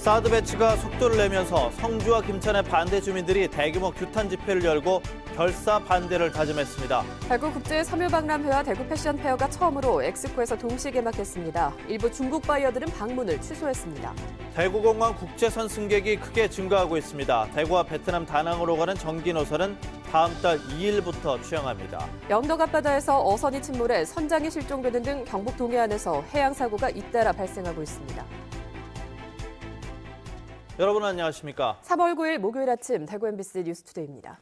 사드 배치가 속도를 내면서 성주와 김천의 반대 주민들이 대규모 규탄 집회를 열고 결사 반대를 다짐했습니다. 대구국제섬유박람회와 대구패션페어가 처음으로 엑스코에서 동시 개막했습니다. 일부 중국 바이어들은 방문을 취소했습니다. 대구공항 국제선 승객이 크게 증가하고 있습니다. 대구와 베트남 다낭으로 가는 전기 노선은 다음 달 2일부터 취항합니다. 영덕 앞바다에서 어선이 침몰해 선장이 실종되는 등 경북 동해안에서 해양사고가 잇따라 발생하고 있습니다. 여러분 안녕하십니까? 3월 9일 목요일 아침 대구 MBC 뉴스투데이입니다.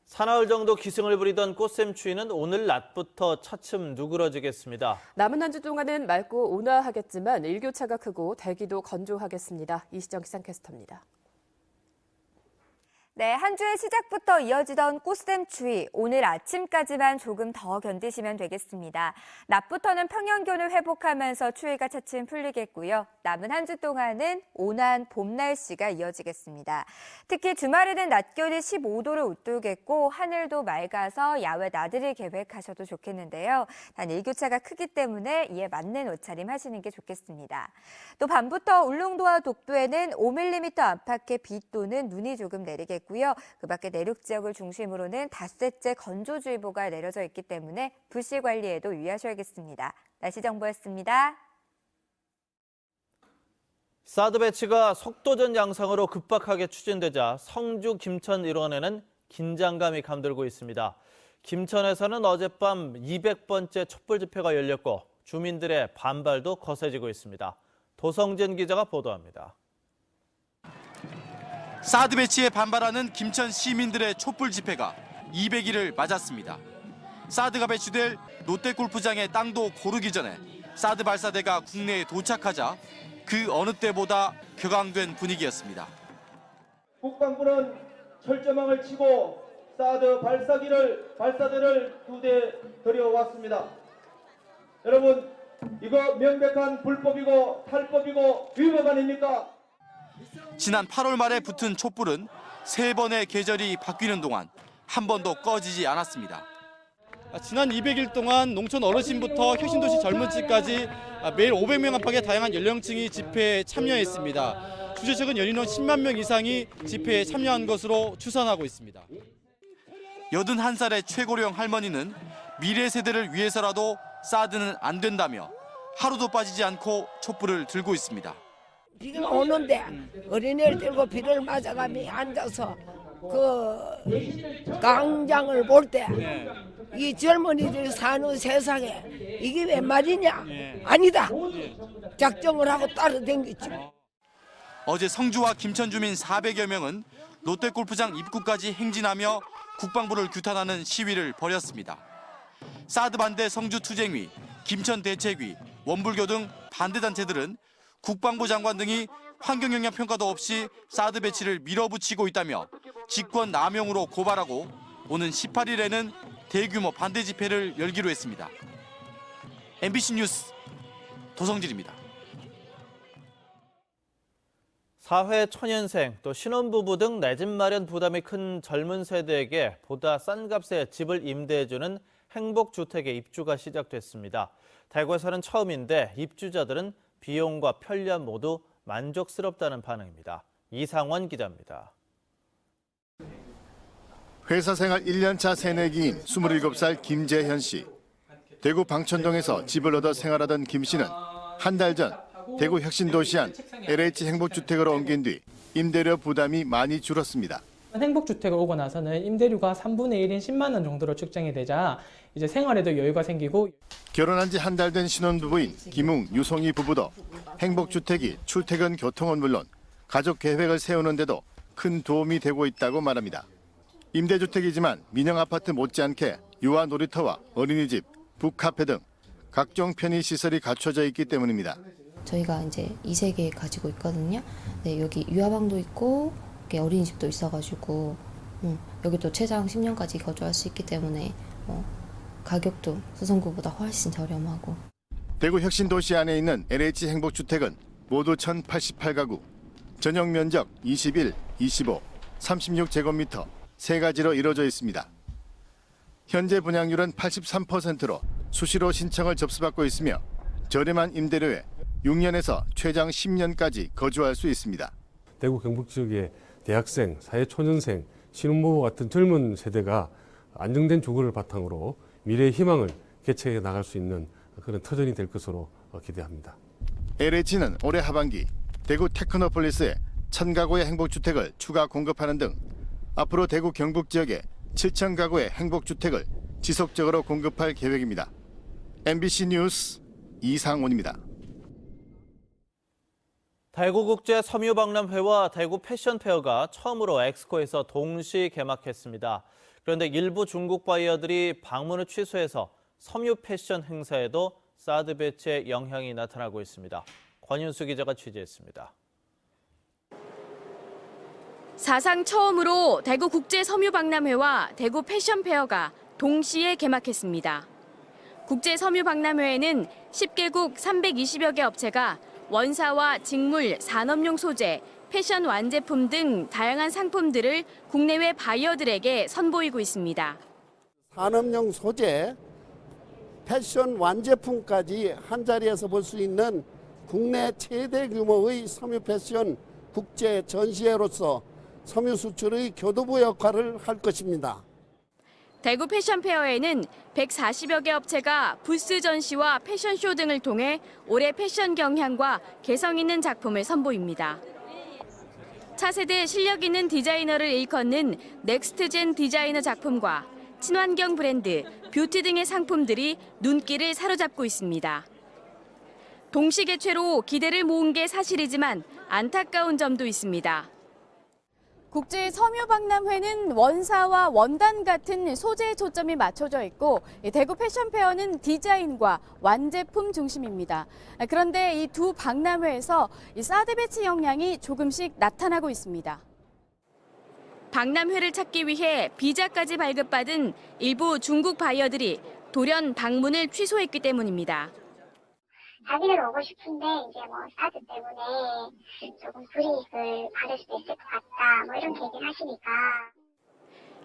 사나흘 정도 기승을 부리던 꽃샘추위는 오늘 낮부터 차츰 누그러지겠습니다. 남은 한 주 동안은 맑고 온화하겠지만 일교차가 크고 대기도 건조하겠습니다. 이시정 기상캐스터입니다. 네, 한 주의 시작부터 이어지던 꽃샘추위, 오늘 아침까지만 조금 더 견디시면 되겠습니다. 낮부터는 평년기온을 회복하면서 추위가 차츰 풀리겠고요. 남은 한 주 동안은 온화한 봄 날씨가 이어지겠습니다. 특히 주말에는 낮 기온이 15도를 웃돌겠고 하늘도 맑아서 야외 나들이 계획하셔도 좋겠는데요. 단 일교차가 크기 때문에 이에 맞는 옷차림 하시는 게 좋겠습니다. 또 밤부터 울릉도와 독도에는 5mm 안팎의 비 또는 눈이 조금 내리겠고요. 그 밖에 내륙 지역을 중심으로는 닷새째 건조주의보가 내려져 있기 때문에 불씨 관리에도 유의하셔야겠습니다. 날씨 정보였습니다. 사드 배치가 속도전 양상으로 급박하게 추진되자 성주 김천 일원에는 긴장감이 감돌고 있습니다. 김천에서는 어젯밤 200번째 촛불 집회가 열렸고 주민들의 반발도 거세지고 있습니다. 도성진 기자가 보도합니다. 사드 배치에 반발하는 김천 시민들의 촛불 집회가 200일을 맞았습니다. 사드가 배치될 롯데골프장의 땅도 고르기 전에 사드 발사대가 국내에 도착하자 그 어느 때보다 격앙된 분위기였습니다. 국방부는 철조망을 치고 사드 발사대를 2대 들여왔습니다. 여러분, 이거 명백한 불법이고 탈법이고 위법 아닙니까? 지난 8월 말에 붙은 촛불은 3번의 계절이 바뀌는 동안 한 번도 꺼지지 않았습니다. 지난 200일 동안 농촌 어르신부터 혁신도시 젊은층까지 매일 500명 안팎의 다양한 연령층이 집회에 참여했습니다. 주최 측은 연인원 10만 명 이상이 집회에 참여한 것으로 추산하고 있습니다. 81살의 최고령 할머니는 미래 세대를 위해서라도 사드는 안 된다며 하루도 빠지지 않고 촛불을 들고 있습니다. 비가 오는데 어린애를 들고 비를 맞아가며 앉아서 그 광장을 볼 때 이 젊은이들이 사는 세상에 이게 웬 말이냐? 아니다. 작정을 하고 따라다녔지. 어제 성주와 김천 주민 400여 명은 롯데골프장 입구까지 행진하며 국방부를 규탄하는 시위를 벌였습니다. 사드 반대 성주 투쟁위, 김천 대책위, 원불교 등 반대 단체들은 국방부 장관 등이 환경영향 평가도 없이 사드 배치를 밀어붙이고 있다며 직권 남용으로 고발하고 오는 18일에는 대규모 반대 집회를 열기로 했습니다. MBC 뉴스 도성진입니다. 사회 초년생, 또 신혼부부 등 내 집 마련 부담이 큰 젊은 세대에게 보다 싼 값에 집을 임대해주는 행복주택의 입주가 시작됐습니다. 대구에서는 처음인데 입주자들은 비용과 편리함 모두 만족스럽다는 반응입니다. 이상원 기자입니다. 회사 생활 1년차 새내기인 27살 김재현 씨. 대구 방천동에서 집을 얻어 생활하던 김 씨는 한 달 전 대구 혁신도시안 LH 행복주택으로 옮긴 뒤 임대료 부담이 많이 줄었습니다. 행복주택을 오고 나서는 임대료가 3분의 1인 10만 원 정도로 측정이 되자 이제 생활에도 여유가 생기고. 결혼한 지 한 달 된 신혼부부인 김웅, 유송이 부부도 행복주택이 출퇴근 교통은 물론 가족 계획을 세우는데도 큰 도움이 되고 있다고 말합니다. 임대주택이지만 민영아파트 못지않게 유아 놀이터와 어린이집, 북카페 등 각종 편의시설이 갖춰져 있기 때문입니다. 저희가 이제 2세개 가지고 있거든요. 네, 여기 유아방도 있고 어린이집도 있어가지고 여기 또 최장 10년까지 거주할 수 있기 때문에 가격도 수성구보다 훨씬 저렴하고. 대구 혁신도시 안에 있는 LH 행복주택은 모두 1088가구, 전용 면적 21, 25, 36제곱미터 3가지로 이루어져 있습니다. 현재 분양률은 83%로 수시로 신청을 접수받고 있으며 저렴한 임대료에 6년에서 최장 10년까지 거주할 수 있습니다. 대구 경북 지역의 대학생, 사회초년생, 신혼부부 같은 젊은 세대가 안정된 주거를 바탕으로 미래의 희망을 개척해 나갈 수 있는 그런 터전이 될 것으로 기대합니다. LH는 올해 하반기 대구 테크노폴리스에 1000가구의 행복주택을 추가 공급하는 등 앞으로 대구 경북 지역에 7000가구의 행복주택을 지속적으로 공급할 계획입니다. MBC 뉴스 이상훈입니다. 대구국제 섬유박람회와 대구 패션페어가 처음으로 엑스코에서 동시 개막했습니다. 그런데 일부 중국 바이어들이 방문을 취소해서 섬유 패션 행사에도 사드 배치의 영향이 나타나고 있습니다. 권윤수 기자가 취재했습니다. 사상 처음으로 대구 국제 섬유박람회와 대구 패션페어가 동시에 개막했습니다. 국제 섬유박람회에는 10개국 320여 개 업체가 원사와 직물, 산업용 소재, 패션 완제품 등 다양한 상품들을 국내외 바이어들에게 선보이고 있습니다. 산업용 소재, 패션 완제품까지 한자리에서 볼 수 있는 국내 최대 규모의 섬유 패션 국제 전시회로서 섬유 수출의 교두보 역할을 할 것입니다. 대구 패션페어에는 140여 개 업체가 부스 전시와 패션쇼 등을 통해 올해 패션 경향과 개성 있는 작품을 선보입니다. 차세대 실력 있는 디자이너를 일컫는 넥스트젠 디자이너 작품과 친환경 브랜드, 뷰티 등의 상품들이 눈길을 사로잡고 있습니다. 동시 개최로 기대를 모은 게 사실이지만 안타까운 점도 있습니다. 국제 섬유박람회는 원사와 원단 같은 소재에 초점이 맞춰져 있고 대구 패션페어는 디자인과 완제품 중심입니다. 그런데 이 두 박람회에서 사드 배치 영향이 조금씩 나타나고 있습니다. 박람회를 찾기 위해 비자까지 발급받은 일부 중국 바이어들이 돌연 방문을 취소했기 때문입니다. 자기들 오고 싶은데 이제 사드 때문에 조금 불이익을 받을 수도 있을 것 같다 이렇게 얘기를 하시니까.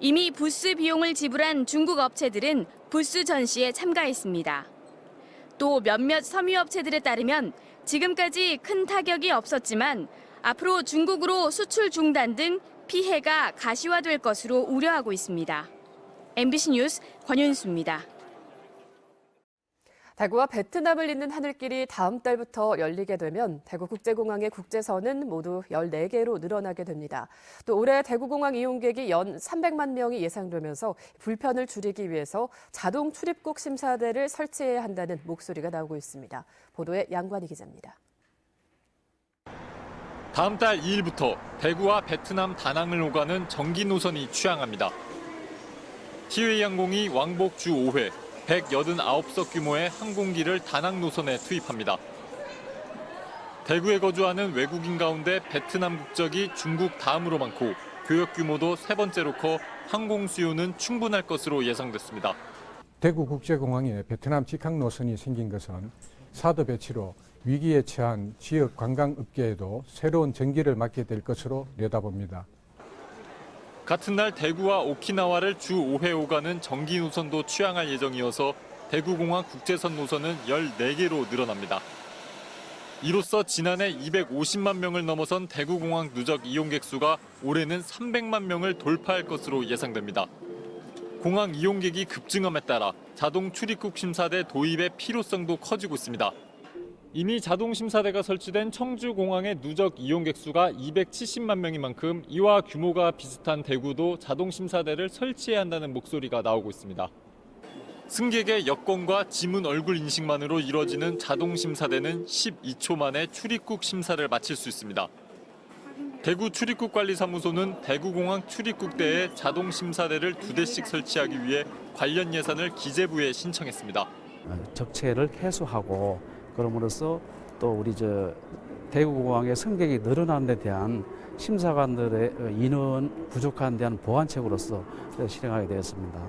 이미 부스 비용을 지불한 중국 업체들은 부스 전시에 참가했습니다. 또 몇몇 섬유업체들에 따르면 지금까지 큰 타격이 없었지만 앞으로 중국으로 수출 중단 등 피해가 가시화될 것으로 우려하고 있습니다. MBC 뉴스 권윤수입니다. 대구와 베트남을 잇는 하늘길이 다음 달부터 열리게 되면 대구국제공항의 국제선은 모두 14개로 늘어나게 됩니다. 또 올해 대구공항 이용객이 연 300만 명이 예상되면서 불편을 줄이기 위해서 자동 출입국 심사대를 설치해야 한다는 목소리가 나오고 있습니다. 보도에 양관희 기자입니다. 다음 달 2일부터 대구와 베트남 다낭을 오가는 정기 노선이 취항합니다. 티웨이 항공이 왕복 주 5회 189석 규모의 항공기를 다낭 노선에 투입합니다. 대구에 거주하는 외국인 가운데 베트남 국적이 중국 다음으로 많고 교역 규모도 세 번째로 커 항공 수요는 충분할 것으로 예상됐습니다. 대구국제공항에 베트남 직항 노선이 생긴 것은 사드 배치로 위기에 처한 지역 관광업계에도 새로운 전기를 맞게 될 것으로 내다봅니다. 같은 날 대구와 오키나와를 주 5회 오가는 정기 노선도 취항할 예정이어서 대구공항 국제선 노선은 14개로 늘어납니다. 이로써 지난해 250만 명을 넘어선 대구공항 누적 이용객 수가 올해는 300만 명을 돌파할 것으로 예상됩니다. 공항 이용객이 급증함에 따라 자동 출입국 심사대 도입의 필요성도 커지고 있습니다. 이미 자동 심사대가 설치된 청주공항의 누적 이용객 수가 270만 명인 만큼 이와 규모가 비슷한 대구도 자동 심사대를 설치해야 한다는 목소리가 나오고 있습니다. 승객의 여권과 지문 얼굴 인식만으로 이뤄지는 자동 심사대는 12초 만에 출입국 심사를 마칠 수 있습니다. 대구 출입국관리사무소는 대구공항 출입국대에 자동 심사대를 2대씩 설치하기 위해 관련 예산을 기재부에 신청했습니다. 적체를 해소하고 그럼으로써 또 우리 대구공항의 승객이 늘어나는 데 대한 심사관들의 인원 부족한 데 대한 보완책으로서 실행하게 되었습니다.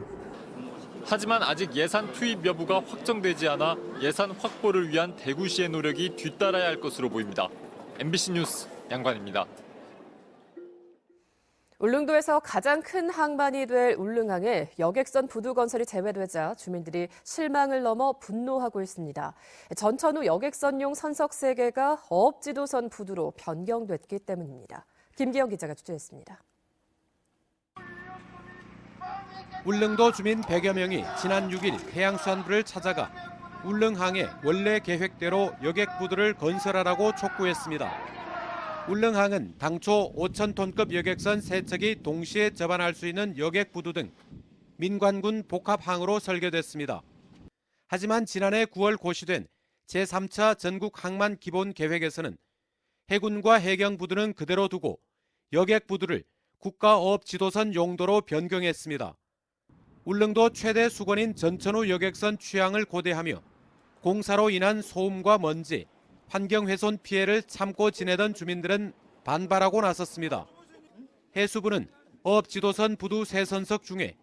하지만 아직 예산 투입 여부가 확정되지 않아 예산 확보를 위한 대구시의 노력이 뒤따라야 할 것으로 보입니다. MBC 뉴스 양관입니다. 울릉도에서 가장 큰 항만이 될 울릉항에 여객선 부두 건설이 제외되자 주민들이 실망을 넘어 분노하고 있습니다. 전천후 여객선용 선석 3개가 어업지도선 부두로 변경됐기 때문입니다. 김기영 기자가 취재했습니다. 울릉도 주민 100여 명이 지난 6일 해양수산부를 찾아가 울릉항에 원래 계획대로 여객부두를 건설하라고 촉구했습니다. 울릉항은 당초 5,000톤급 여객선 3척이 동시에 접안할 수 있는 여객부두 등 민관군 복합항으로 설계됐습니다. 하지만 지난해 9월 고시된 제3차 전국 항만 기본 계획에서는 해군과 해경부두는 그대로 두고 여객부두를 국가어업 지도선 용도로 변경했습니다. 울릉도 최대 수건인 전천후 여객선 취항을 고대하며 공사로 인한 소음과 먼지, 환경훼손 피해를 참고 지내던 주민들은 반발하고 나섰습니다. 해수부는 어업지도선 부두 3선석 중에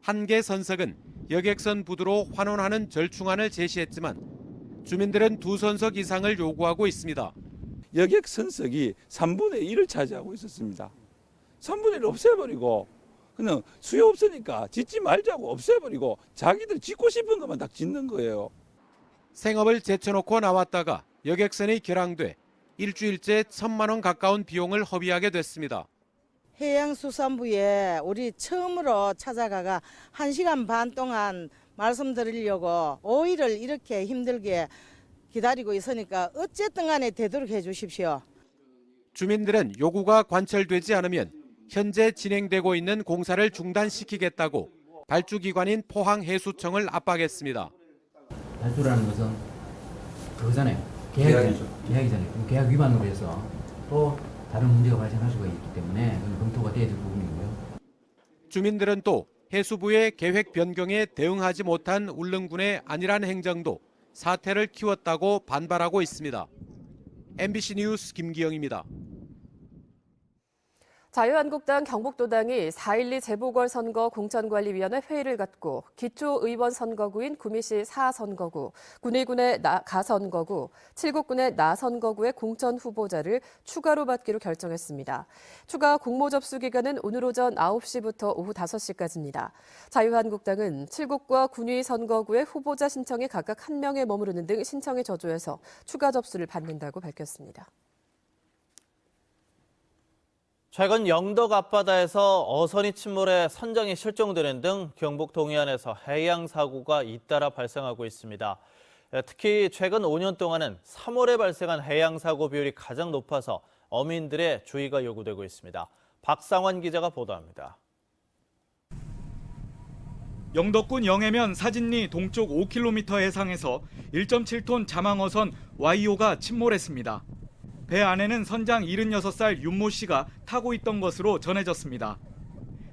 1개 선석은 여객선 부두로 환원하는 절충안을 제시했지만 주민들은 2선석 이상을 요구하고 있습니다. 여객 선석이 3분의 1을 차지하고 있었습니다. 3분의 1을 없애버리고 그냥 수요 없으니까 짓지 말자고 없애버리고 자기들 짓고 싶은 것만 딱 짓는 거예요. 생업을 제쳐놓고 나왔다가 여객선이 결항돼 일주일째 1,000만 원 가까운 비용을 허비하게 됐습니다. 해양수산부에 우리 처음으로 찾아가가 1시간 반 동안 말씀드리려고 5일을 이렇게 힘들게 기다리고 있으니까 어쨌든 간에 되도록 해 주십시오. 주민들은 요구가 관철되지 않으면 현재 진행되고 있는 공사를 중단시키겠다고 발주기관인 포항해수청을 압박했습니다. 발주라는 것은 그거잖아요. 계약이잖아요. 그럼 계약 위반으로 해서 또 다른 문제가 발생할 수가 있기 때문에 그건 검토가 돼야 될 부분이고요. 주민들은 또 해수부의 계획 변경에 대응하지 못한 울릉군의 안일한 행정도 사태를 키웠다고 반발하고 있습니다. MBC 뉴스 김기영입니다. 자유한국당 경북도당이 4.12 재보궐선거 공천관리위원회 회의를 갖고 기초의원 선거구인 구미시 4선거구, 군위군의 가선거구, 칠곡군의 나선거구의 공천 후보자를 추가로 받기로 결정했습니다. 추가 공모 접수 기간은 오늘 오전 9시부터 오후 5시까지입니다. 자유한국당은 칠곡과 군위 선거구의 후보자 신청에 각각 1명에 머무르는 등 신청에 저조해서 추가 접수를 받는다고 밝혔습니다. 최근 영덕 앞바다에서 어선이 침몰해 선장이 실종되는 등 경북 동해안에서 해양 사고가 잇따라 발생하고 있습니다. 특히 최근 5년 동안은 3월에 발생한 해양 사고 비율이 가장 높아서 어민들의 주의가 요구되고 있습니다. 박상환 기자가 보도합니다. 영덕군 영해면 사진리 동쪽 5km 해상에서 1.7톤 자망어선 YO가 침몰했습니다. 배 안에는 선장 76살 윤모 씨가 타고 있던 것으로 전해졌습니다.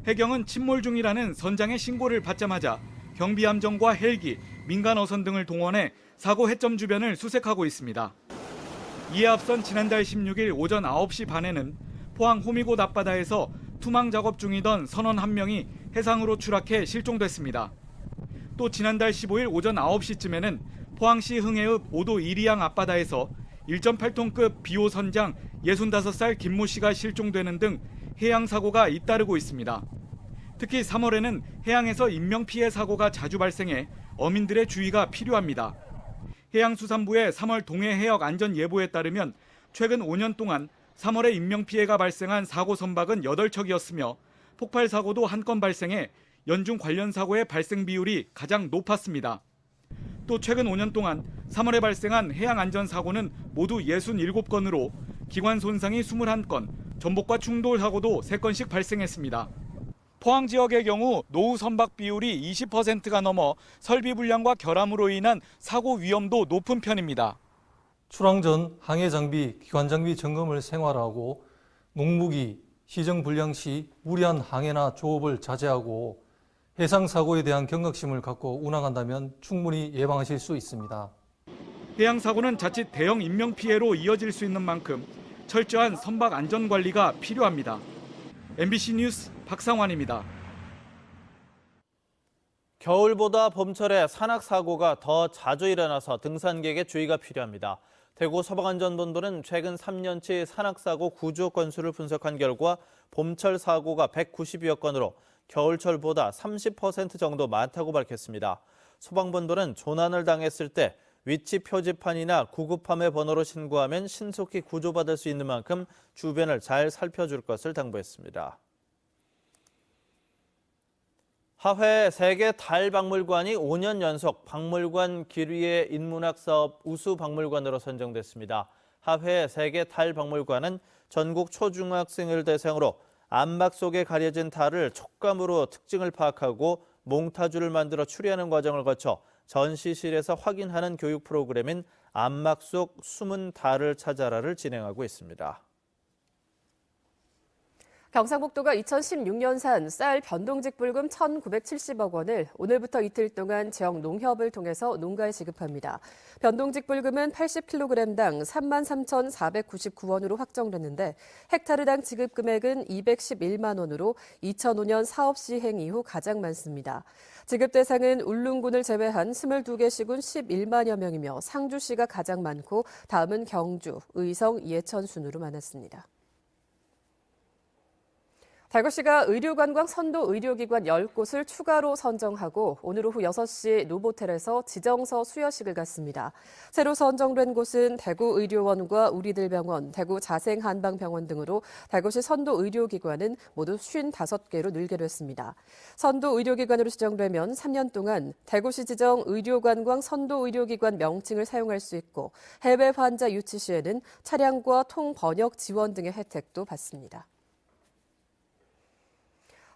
해경은 침몰 중이라는 선장의 신고를 받자마자 경비함정과 헬기, 민간어선 등을 동원해 사고 해점 주변을 수색하고 있습니다. 이에 앞선 지난달 16일 오전 9시 반에는 포항 호미곶 앞바다에서 투망 작업 중이던 선원 1명이 해상으로 추락해 실종됐습니다. 또 지난달 15일 오전 9시쯤에는 포항시 흥해읍 5도 1리양 앞바다에서 1.8톤급 비호 선장 65살 김모 씨가 실종되는 등 해양 사고가 잇따르고 있습니다. 특히 3월에는 해양에서 인명피해 사고가 자주 발생해 어민들의 주의가 필요합니다. 해양수산부의 3월 동해 해역 안전 예보에 따르면 최근 5년 동안 3월에 인명피해가 발생한 사고 선박은 8척이었으며 폭발 사고도 1건 발생해 연중 관련 사고의 발생 비율이 가장 높았습니다. 또 최근 5년 동안 3월에 발생한 해양안전사고는 모두 67건으로 기관 손상이 21건, 전복과 충돌 사고도 3건씩 발생했습니다. 포항 지역의 경우 노후 선박 비율이 20%가 넘어 설비 불량과 결함으로 인한 사고 위험도 높은 편입니다. 출항 전 항해 장비, 기관 장비 점검을 생활화하고 농무기, 시정 불량 시 무리한 항해나 조업을 자제하고 해상 사고에 대한 경각심을 갖고 운항한다면 충분히 예방하실 수 있습니다. 해양 사고는 자칫 대형 인명 피해로 이어질 수 있는 만큼 철저한 선박 안전 관리가 필요합니다. MBC 뉴스 박상환입니다. 겨울보다 봄철에 산악 사고가 더 자주 일어나서 등산객에 주의가 필요합니다. 대구 서방안전본부는 최근 3년치 산악 사고 구조 건수를 분석한 결과 봄철 사고가 190여 건으로 겨울철보다 30% 정도 많다고 밝혔습니다. 소방본부는 조난을 당했을 때 위치 표지판이나 구급함의 번호로 신고하면 신속히 구조받을 수 있는 만큼 주변을 잘 살펴줄 것을 당부했습니다. 하회 세계 달박물관이 5년 연속 박물관 기류의 인문학 사업 우수 박물관으로 선정됐습니다. 하회 세계 달박물관은 전국 초중학생을 대상으로 암막 속에 가려진 달을 촉감으로 특징을 파악하고 몽타주를 만들어 추리하는 과정을 거쳐 전시실에서 확인하는 교육 프로그램인 암막 속 숨은 달을 찾아라를 진행하고 있습니다. 경상북도가 2016년산 쌀 변동직 불금 1,970억 원을 오늘부터 이틀 동안 지역 농협을 통해서 농가에 지급합니다. 변동직 불금은 80kg당 33,499원으로 확정됐는데 헥타르당 지급 금액은 211만 원으로 2005년 사업 시행 이후 가장 많습니다. 지급 대상은 울릉군을 제외한 22개 시군 11만여 명이며 상주시가 가장 많고 다음은 경주, 의성, 예천 순으로 많았습니다. 대구시가 의료관광 선도 의료기관 10곳을 추가로 선정하고 오늘 오후 6시 노보텔에서 지정서 수여식을 갖습니다. 새로 선정된 곳은 대구의료원과 우리들병원, 대구자생한방병원 등으로 대구시 선도 의료기관은 모두 55개로 늘게 됐습니다. 선도 의료기관으로 지정되면 3년 동안 대구시 지정 의료관광 선도 의료기관 명칭을 사용할 수 있고 해외 환자 유치 시에는 차량과 통번역 지원 등의 혜택도 받습니다.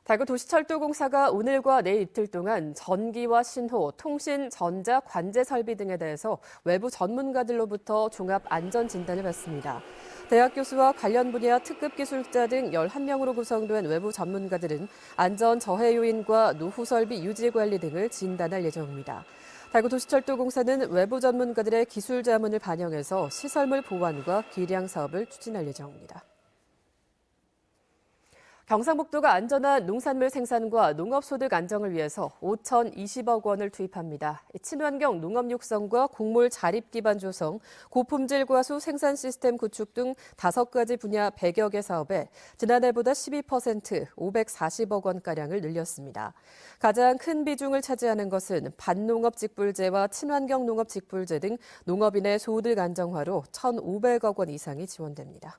대구도시철도공사가 오늘과 내일 이틀 동안 전기와 신호, 통신, 전자, 관제 설비 등에 대해서 외부 전문가들로부터 종합 안전 진단을 받습니다. 대학 교수와 관련 분야 특급 기술자 등 11명으로 구성된 외부 전문가들은 안전 저해 요인과 노후 설비 유지 관리 등을 진단할 예정입니다. 대구도시철도공사는 외부 전문가들의 기술 자문을 반영해서 시설물 보완과 기량 사업을 추진할 예정입니다. 경상북도가 안전한 농산물 생산과 농업소득 안정을 위해서 5,020억 원을 투입합니다. 친환경 농업 육성과 곡물 자립 기반 조성, 고품질 과수 생산 시스템 구축 등 5가지 분야 100여 개 사업에 지난해보다 12% 540억 원가량을 늘렸습니다. 가장 큰 비중을 차지하는 것은 반농업 직불제와 친환경 농업 직불제 등 농업인의 소득 안정화로 1,500억 원 이상이 지원됩니다.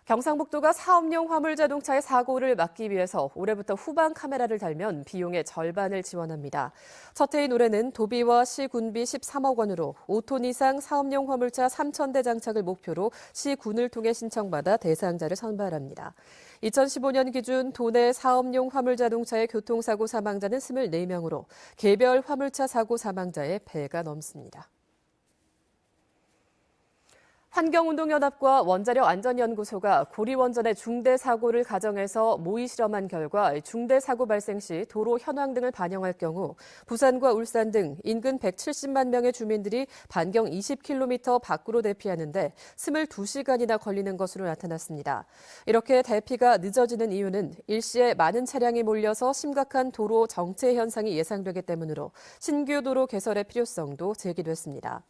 경상북도가 사업용 화물자동차의 사고를 막기 위해서 올해부터 후방 카메라를 달면 비용의 절반을 지원합니다. 첫 해인 올해는 도비와 시 군비 13억 원으로 5톤 이상 사업용 화물차 3,000대 장착을 목표로 시 군을 통해 신청받아 대상자를 선발합니다. 2015년 기준 도내 사업용 화물자동차의 교통사고 사망자는 24명으로 개별 화물차 사고 사망자의 배가 넘습니다. 환경운동연합과 원자력안전연구소가 고리원전의 중대 사고를 가정해서 모의 실험한 결과 중대 사고 발생 시 도로 현황 등을 반영할 경우 부산과 울산 등 인근 170만 명의 주민들이 반경 20km 밖으로 대피하는데 22시간이나 걸리는 것으로 나타났습니다. 이렇게 대피가 늦어지는 이유는 일시에 많은 차량이 몰려서 심각한 도로 정체 현상이 예상되기 때문으로 신규 도로 개설의 필요성도 제기됐습니다.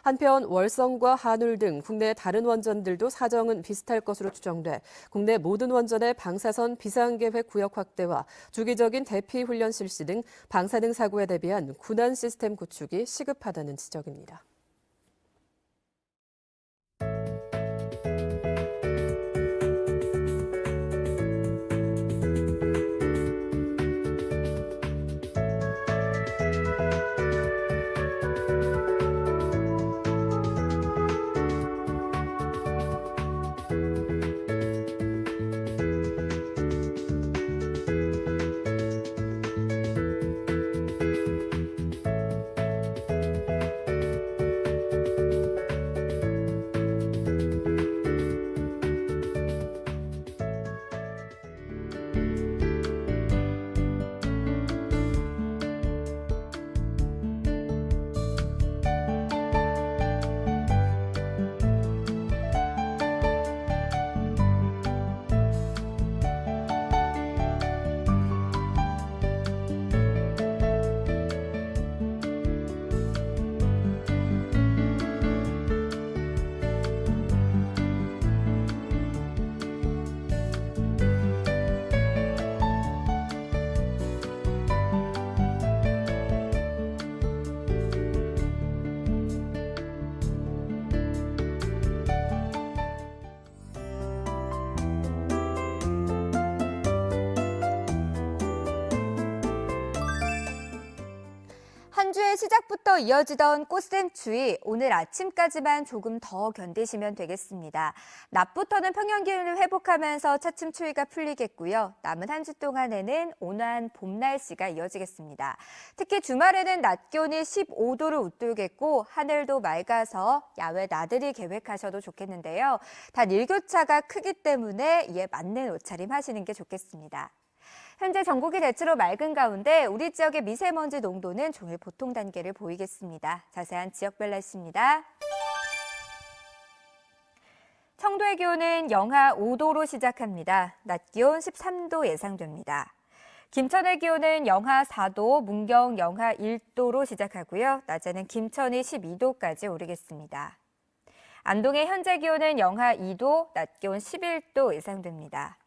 한편 월성과 한울 등 국내 다른 원전들도 사정은 비슷할 것으로 추정돼 국내 모든 원전의 방사선 비상계획 구역 확대와 주기적인 대피 훈련 실시 등 방사능 사고에 대비한 군안 시스템 구축이 시급하다는 지적입니다. 한 주의 시작부터 이어지던 꽃샘추위, 오늘 아침까지만 조금 더 견디시면 되겠습니다. 낮부터는 평년 기온을 회복하면서 차츰 추위가 풀리겠고요. 남은 한 주 동안에는 온화한 봄 날씨가 이어지겠습니다. 특히 주말에는 낮 기온이 15도를 웃돌겠고 하늘도 맑아서 야외 나들이 계획하셔도 좋겠는데요. 단 일교차가 크기 때문에 이에 맞는 옷차림 하시는 게 좋겠습니다. 현재 전국이 대체로 맑은 가운데 우리 지역의 미세먼지 농도는 종일 보통 단계를 보이겠습니다. 자세한 지역별 날씨입니다. 청도의 기온은 영하 5도로 시작합니다. 낮 기온 13도 예상됩니다. 김천의 기온은 영하 4도, 문경 영하 1도로 시작하고요. 낮에는 김천이 12도까지 오르겠습니다. 안동의 현재 기온은 영하 2도, 낮 기온 11도 예상됩니다.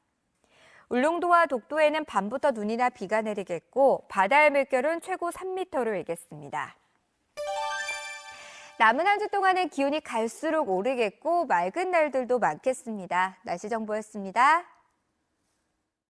울릉도와 독도에는 밤부터 눈이나 비가 내리겠고 바다의 물결은 최고 3m로 일겠습니다. 남은 한 주 동안은 기온이 갈수록 오르겠고 맑은 날들도 많겠습니다. 날씨 정보였습니다.